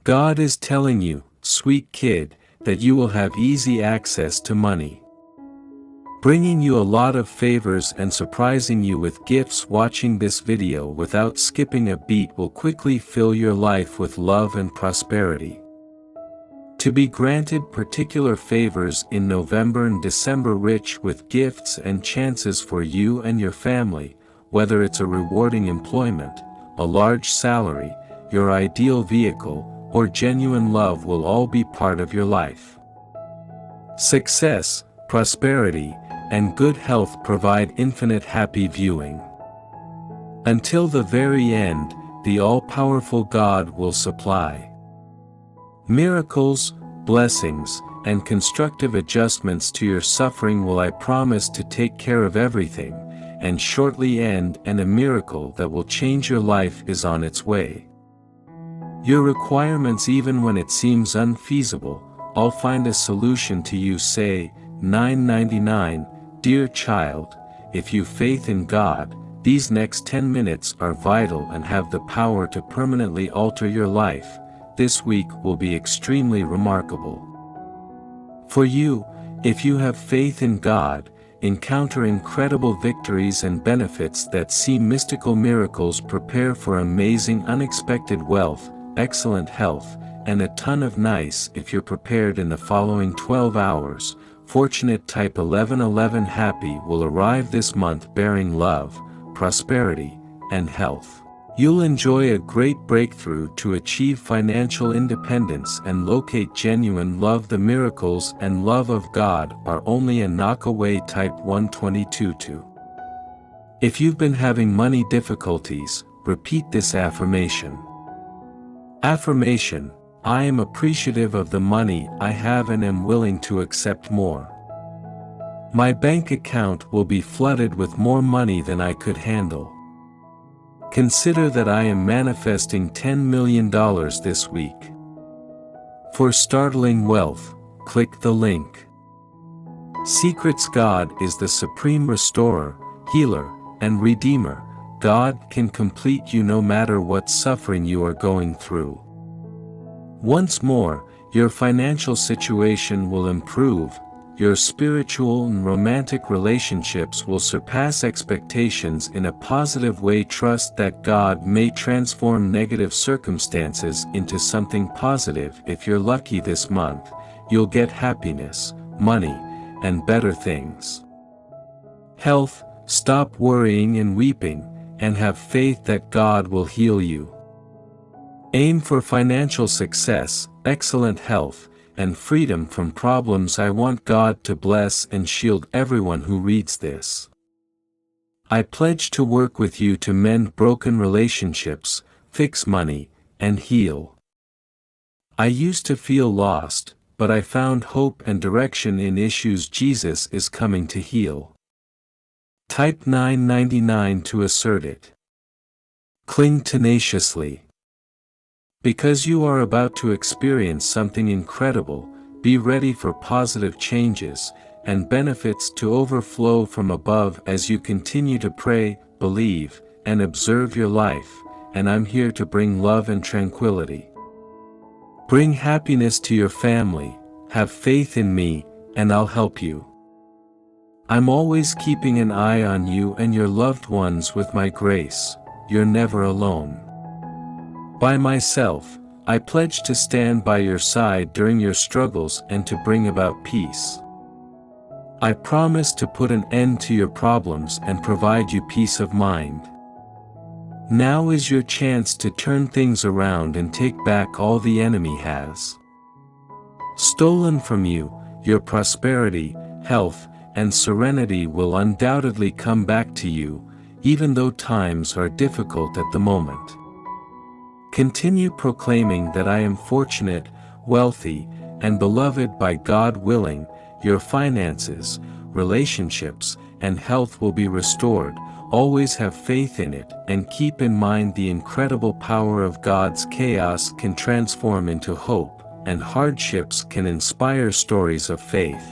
God is telling you, sweet kid, that you will have easy access to money, bringing you a lot of favors and surprising you with gifts. Watching this video without skipping a beat will quickly fill your life with love and prosperity. To be granted particular favors in November and December, rich with gifts and chances for you and your family, whether it's a rewarding employment, a large salary, your ideal vehicle, or genuine love, will all be part of your life. Success, prosperity, and good health provide infinite happy viewing. Until the very end, the all-powerful God will supply miracles, blessings, and constructive adjustments to your suffering. Will I promise to take care of everything, and shortly end, and a miracle that will change your life is on its way. Your requirements, even when it seems unfeasible, I'll find a solution to you. Say, 999, dear child, if you faith in God, these next 10 minutes are vital and have the power to permanently alter your life. This week will be extremely remarkable for you. If you have faith in God, encounter incredible victories and benefits that seem mystical. Miracles prepare for amazing unexpected wealth, excellent health, and a ton of nice if you're prepared in the following 12 hours. Fortunate type 1111 happy will arrive this month bearing love, prosperity, and health. You'll enjoy a great breakthrough to achieve financial independence and locate genuine love. The miracles and love of God are only a knock away. Type 122. If you've been having money difficulties, repeat this affirmation. Affirmation: I am appreciative of the money I have and am willing to accept more. My bank account will be flooded with more money than I could handle. Consider that I am manifesting $10 million this week. For startling wealth, click the link. Secrets: God is the supreme restorer, healer, and redeemer. God can complete you no matter what suffering you are going through. Once more, your financial situation will improve, your spiritual and romantic relationships will surpass expectations in a positive way. Trust that God may transform negative circumstances into something positive. If you're lucky this month, you'll get happiness, money, and better things. Health: stop worrying and weeping, and have faith that God will heal you. Aim for financial success, excellent health, and freedom from problems. I want God to bless and shield everyone who reads this. I pledge to work with you to mend broken relationships, fix money, and heal. I used to feel lost, but I found hope and direction in issues Jesus is coming to heal. Type 999 to assert it. Cling tenaciously. Because you are about to experience something incredible, be ready for positive changes and benefits to overflow from above as you continue to pray, believe, and observe your life, and I'm here to bring love and tranquility. Bring happiness to your family, have faith in me, and I'll help you. I'm always keeping an eye on you and your loved ones with my grace. You're never alone. By myself, I pledge to stand by your side during your struggles and to bring about peace. I promise to put an end to your problems and provide you peace of mind. Now is your chance to turn things around and take back all the enemy has stolen from you. Your prosperity, health, and serenity will undoubtedly come back to you, even though times are difficult at the moment. Continue proclaiming that I am fortunate, wealthy, and beloved by God. Willing, your finances, relationships, and health will be restored. Always have faith in it, and keep in mind the incredible power of God's chaos can transform into hope, and hardships can inspire stories of faith.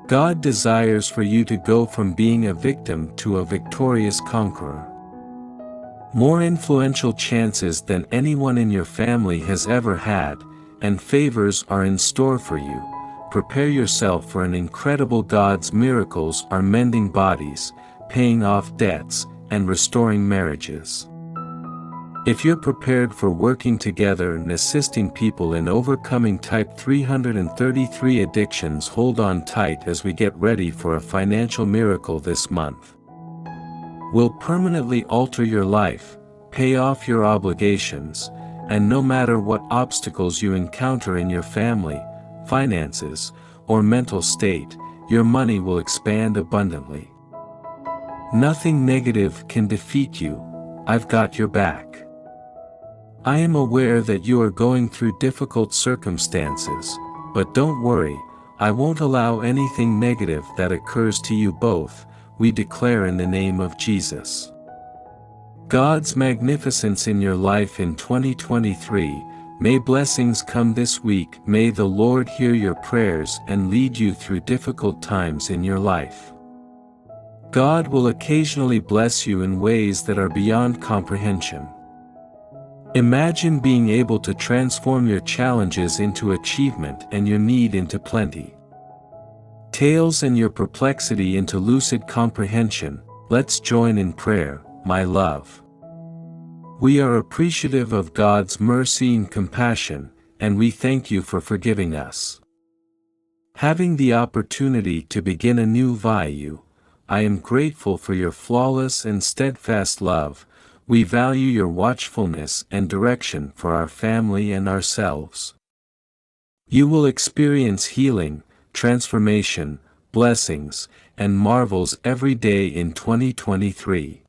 God desires for you to go from being a victim to a victorious conqueror. More influential chances than anyone in your family has ever had, and favors are in store for you. Prepare yourself for an incredible. God's miracles are mending bodies, paying off debts, and restoring marriages. If you're prepared for working together and assisting people in overcoming type 333 addictions, hold on tight as we get ready for a financial miracle this month. Will permanently alter your life, pay off your obligations, and no matter what obstacles you encounter in your family, finances, or mental state, your money will expand abundantly. Nothing negative can defeat you. I've got your back. I am aware that you are going through difficult circumstances, but don't worry, I won't allow anything negative that occurs to you both, we declare in the name of Jesus. God's magnificence in your life in 2023, may blessings come this week. May the Lord hear your prayers and lead you through difficult times in your life. God will occasionally bless you in ways that are beyond comprehension. Imagine being able to transform your challenges into achievement and your need into plenty. Tales and your perplexity into lucid comprehension. Let's join in prayer, my love. We are appreciative of God's mercy and compassion, and we thank you for forgiving us. Having the opportunity to begin anew via you, I am grateful for your flawless and steadfast love. We value your watchfulness and direction for our family and ourselves. You will experience healing, transformation, blessings, and marvels every day in 2023.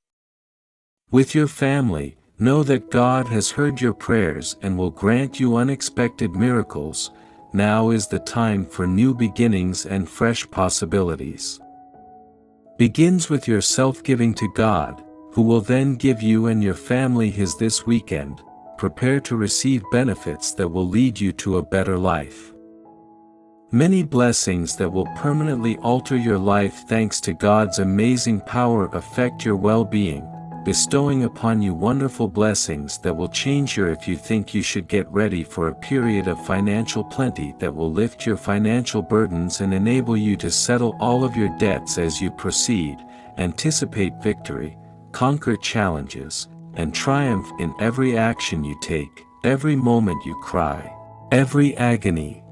With your family, know that God has heard your prayers and will grant you unexpected miracles. Now is the time for new beginnings and fresh possibilities. Begins with your self-giving to God, who will then give you and your family His this weekend. Prepare to receive benefits that will lead you to a better life. Many blessings that will permanently alter your life thanks to God's amazing power affect your well-being, bestowing upon you wonderful blessings that will change your. If you think you should get ready for a period of financial plenty that will lift your financial burdens and enable you to settle all of your debts as you proceed, anticipate victory, conquer challenges, and triumph in every action you take, every moment you cry, every agony.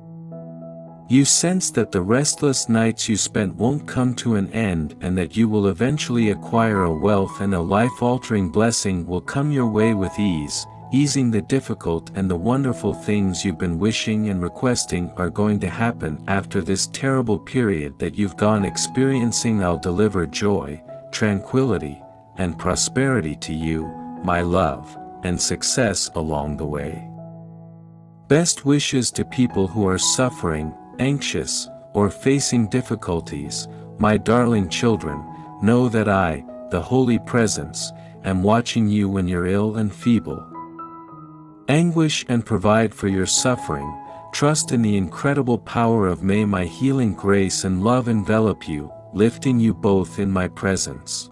You sense that the restless nights you spent won't come to an end and that you will eventually acquire a wealth and a life-altering blessing will come your way with ease, easing the difficult and the wonderful things you've been wishing and requesting are going to happen after this terrible period that you've gone experiencing. I'll deliver joy, tranquility, and prosperity to you, my love, and success along the way. Best wishes to people who are suffering, anxious, or facing difficulties. My darling children, know that I, the Holy Presence, am watching you when you're ill and feeble. Anguish and provide for your suffering. Trust in the incredible power of may my healing grace and love envelop you, lifting you both in my presence.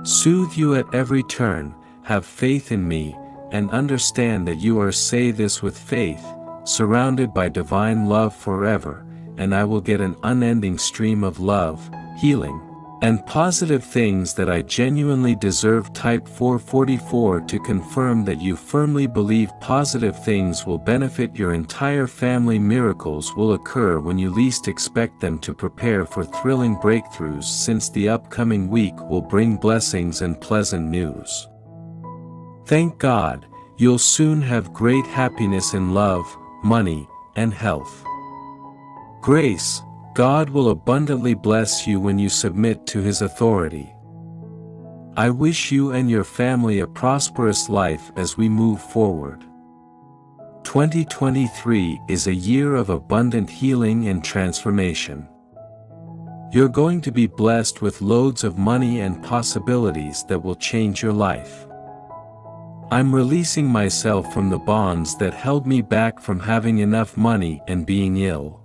Soothe you at every turn. Have faith in me, and understand that you are. Say this with faith, surrounded by divine love forever, and I will get an unending stream of love, healing, and positive things that I genuinely deserve. Type 444 to confirm that you firmly believe positive things will benefit your entire family. Miracles will occur when you least expect them. To prepare for thrilling breakthroughs, since the upcoming week will bring blessings and pleasant news. Thank God, you'll soon have great happiness in love, money, and health. Grace, God will abundantly bless you when you submit to His authority. I wish you and your family a prosperous life as we move forward. 2023 is a year of abundant healing and transformation. You're going to be blessed with loads of money and possibilities that will change your life. I'm releasing myself from the bonds that held me back from having enough money and being ill.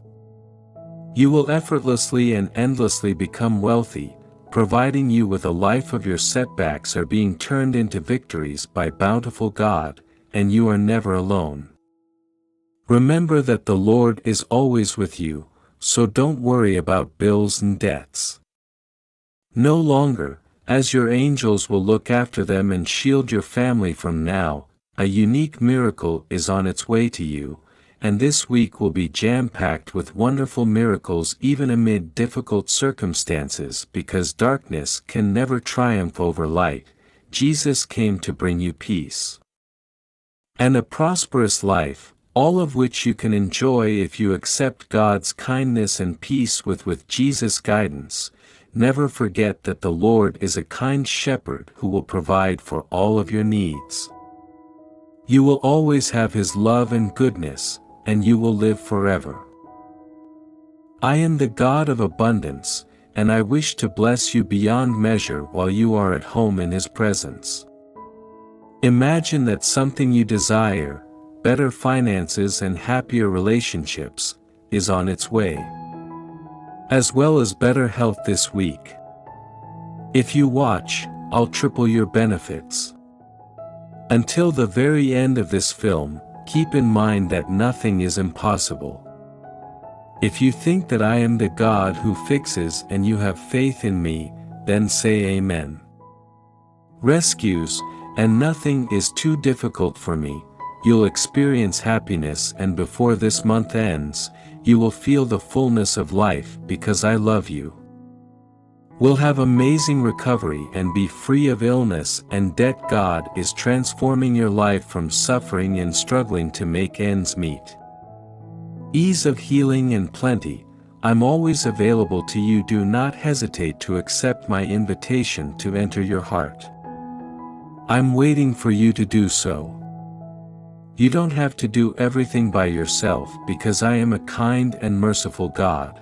You will effortlessly and endlessly become wealthy, providing you with a life of your setbacks are being turned into victories by bountiful God, and you are never alone. Remember that the Lord is always with you, so don't worry about bills and debts. No longer, as your angels will look after them and shield your family from now, a unique miracle is on its way to you, and this week will be jam-packed with wonderful miracles even amid difficult circumstances because darkness can never triumph over light. Jesus came to bring you peace and a prosperous life, all of which you can enjoy if you accept God's kindness and peace with Jesus' guidance. Never forget that the Lord is a kind shepherd who will provide for all of your needs. You will always have His love and goodness, and you will live forever. I am the God of abundance, and I wish to bless you beyond measure while you are at home in His presence. Imagine that something you desire, better finances and happier relationships, is on its way, as well as better health this week. If you watch, I'll triple your benefits. Until the very end of this film, keep in mind that nothing is impossible. If you think that I am the God who fixes and you have faith in me, then say Amen. Rescues, and nothing is too difficult for me. You'll experience happiness, and before this month ends, you will feel the fullness of life because I love you. We'll have amazing recovery and be free of illness and debt. God is transforming your life from suffering and struggling to make ends meet. Ease of healing and plenty. I'm always available to you. Do not hesitate to accept my invitation to enter your heart. I'm waiting for you to do so. You don't have to do everything by yourself because I am a kind and merciful God.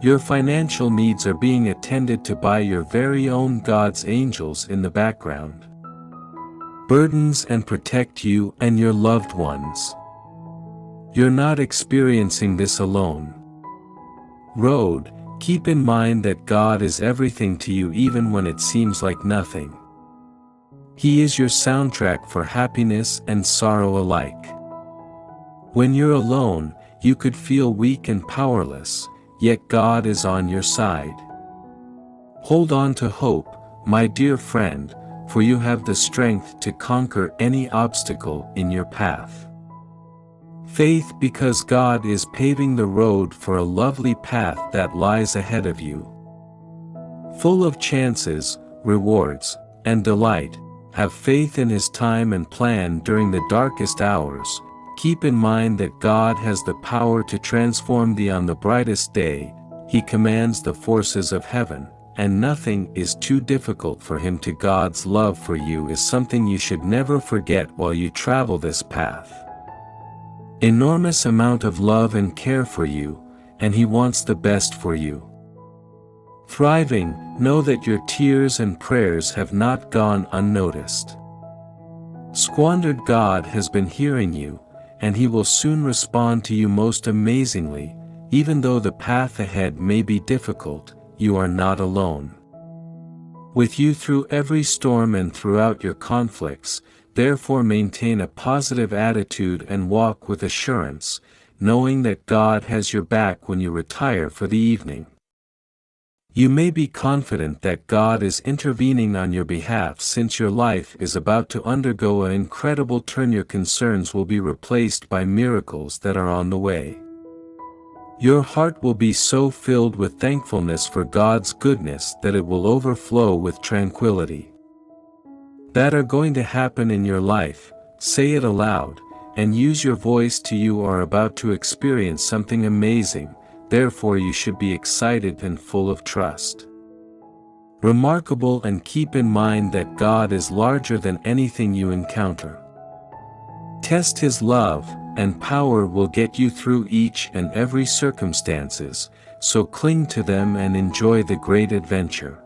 Your financial needs are being attended to by your very own God's angels in the background. Burdens and protect you and your loved ones. You're not experiencing this alone. Road, keep in mind that God is everything to you even when it seems like nothing. He is your soundtrack for happiness and sorrow alike. When you're alone, you could feel weak and powerless, yet God is on your side. Hold on to hope, my dear friend, for you have the strength to conquer any obstacle in your path. Faith, because God is paving the road for a lovely path that lies ahead of you. Full of chances, rewards, and delight. Have faith in His time and plan during the darkest hours. Keep in mind that God has the power to transform thee on the brightest day. He commands the forces of heaven, and nothing is too difficult for Him to. God's love for you is something you should never forget while you travel this path. Enormous amount of love and care for you, and He wants the best for you. Thriving, know that your tears and prayers have not gone unnoticed. Squandered, God has been hearing you, and He will soon respond to you most amazingly. Even though the path ahead may be difficult, you are not alone. With you through every storm and throughout your conflicts, therefore maintain a positive attitude and walk with assurance, knowing that God has your back when you retire for the evening. You may be confident that God is intervening on your behalf since your life is about to undergo an incredible turn. Your concerns will be replaced by miracles that are on the way. Your heart will be so filled with thankfulness for God's goodness that it will overflow with tranquility. That are going to happen in your life. Say it aloud, and use your voice to you are about to experience something amazing. Therefore you should be excited and full of trust. Remarkable, and keep in mind that God is larger than anything you encounter. Test His love and power will get you through each and every circumstances, so cling to them and enjoy the great adventure.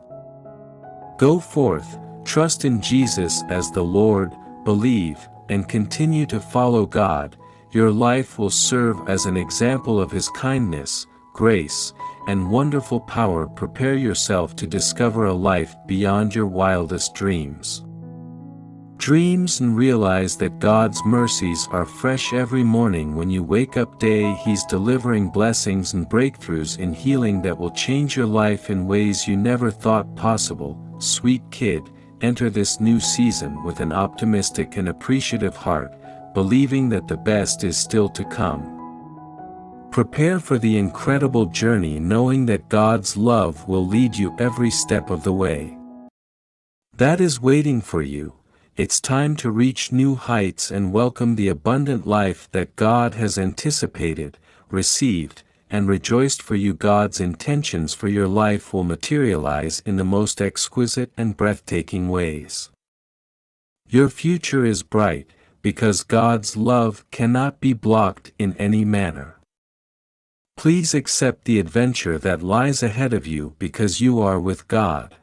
Go forth, trust in Jesus as the Lord, believe, and continue to follow God. Your life will serve as an example of His kindness, grace, and wonderful power. Prepare yourself to discover a life beyond your wildest dreams. Dreams and realize that God's mercies are fresh every morning when you wake up. He's delivering blessings and breakthroughs in healing that will change your life in ways you never thought possible. Sweet kid, enter this new season with an optimistic and appreciative heart, believing that the best is still to come. Prepare for the incredible journey, knowing that God's love will lead you every step of the way. That is waiting for you. It's time to reach new heights and welcome the abundant life that God has anticipated, received, and rejoiced for you. God's intentions for your life will materialize in the most exquisite and breathtaking ways. Your future is bright, because God's love cannot be blocked in any manner. Please accept the adventure that lies ahead of you because you are with God.